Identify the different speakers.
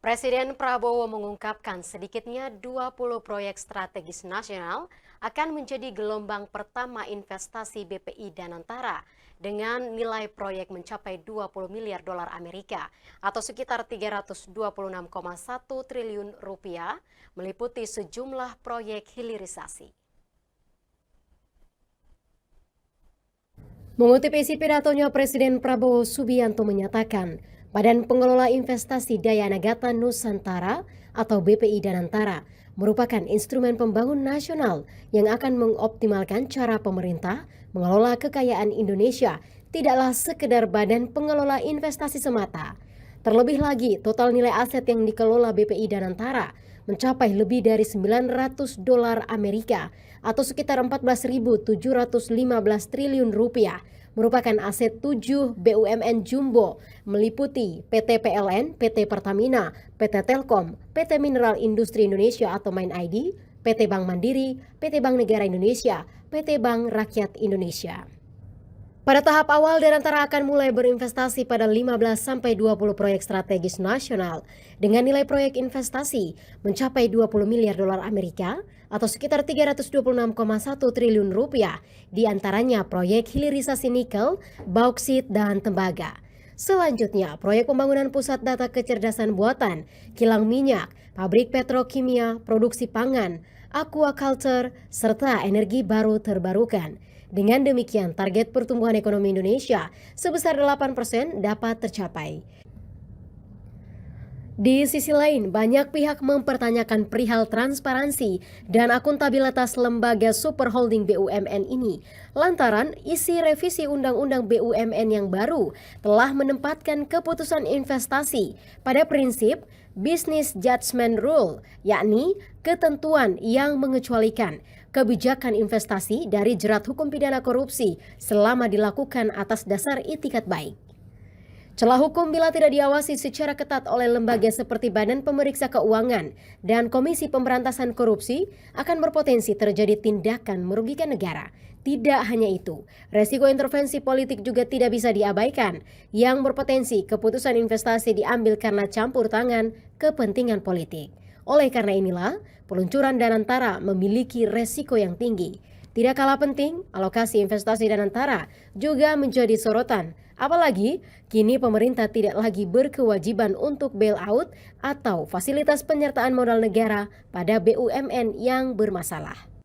Speaker 1: Presiden Prabowo mengungkapkan sedikitnya 20 proyek strategis nasional akan menjadi gelombang pertama investasi BPI Danantara dengan nilai proyek mencapai 20 miliar dolar Amerika atau sekitar 326,1 triliun rupiah, meliputi sejumlah proyek hilirisasi. Mengutip isi pidatonya, Presiden Prabowo Subianto menyatakan, Badan Pengelola Investasi Daya Nagata Nusantara atau BPI Danantara merupakan instrumen pembangun nasional yang akan mengoptimalkan cara pemerintah mengelola kekayaan Indonesia, tidaklah sekedar badan pengelola investasi semata. Terlebih lagi, total nilai aset yang dikelola BPI Danantara mencapai lebih dari 900 dolar Amerika atau sekitar 14.715 triliun rupiah, merupakan aset 7 BUMN jumbo meliputi PT PLN, PT Pertamina, PT Telkom, PT Mineral Industri Indonesia atau Main ID, PT Bank Mandiri, PT Bank Negara Indonesia, PT Bank Rakyat Indonesia. Pada tahap awal, Danantara akan mulai berinvestasi pada 15-20 proyek strategis nasional dengan nilai proyek investasi mencapai 20 miliar dolar Amerika atau sekitar 326,1 triliun rupiah, diantaranya proyek hilirisasi nikel, bauksit, dan tembaga. Selanjutnya, proyek pembangunan pusat data kecerdasan buatan, kilang minyak, pabrik petrokimia, produksi pangan, aquaculture, serta energi baru terbarukan. Dengan demikian, target pertumbuhan ekonomi Indonesia sebesar 8% dapat tercapai. Di sisi lain, banyak pihak mempertanyakan perihal transparansi dan akuntabilitas lembaga super holding BUMN ini, lantaran isi revisi Undang-Undang BUMN yang baru telah menempatkan keputusan investasi pada prinsip Business Judgment Rule, yakni ketentuan yang mengecualikan kebijakan investasi dari jerat hukum pidana korupsi selama dilakukan atas dasar itikat baik. Celah hukum bila tidak diawasi secara ketat oleh lembaga seperti Badan Pemeriksa Keuangan dan Komisi Pemberantasan Korupsi akan berpotensi terjadi tindakan merugikan negara. Tidak hanya itu, resiko intervensi politik juga tidak bisa diabaikan, yang berpotensi keputusan investasi diambil karena campur tangan kepentingan politik. Oleh karena inilah, peluncuran Danantara memiliki resiko yang tinggi. Tidak kalah penting, alokasi investasi Danantara juga menjadi sorotan. Apalagi, kini pemerintah tidak lagi berkewajiban untuk bailout atau fasilitas penyertaan modal negara pada BUMN yang bermasalah.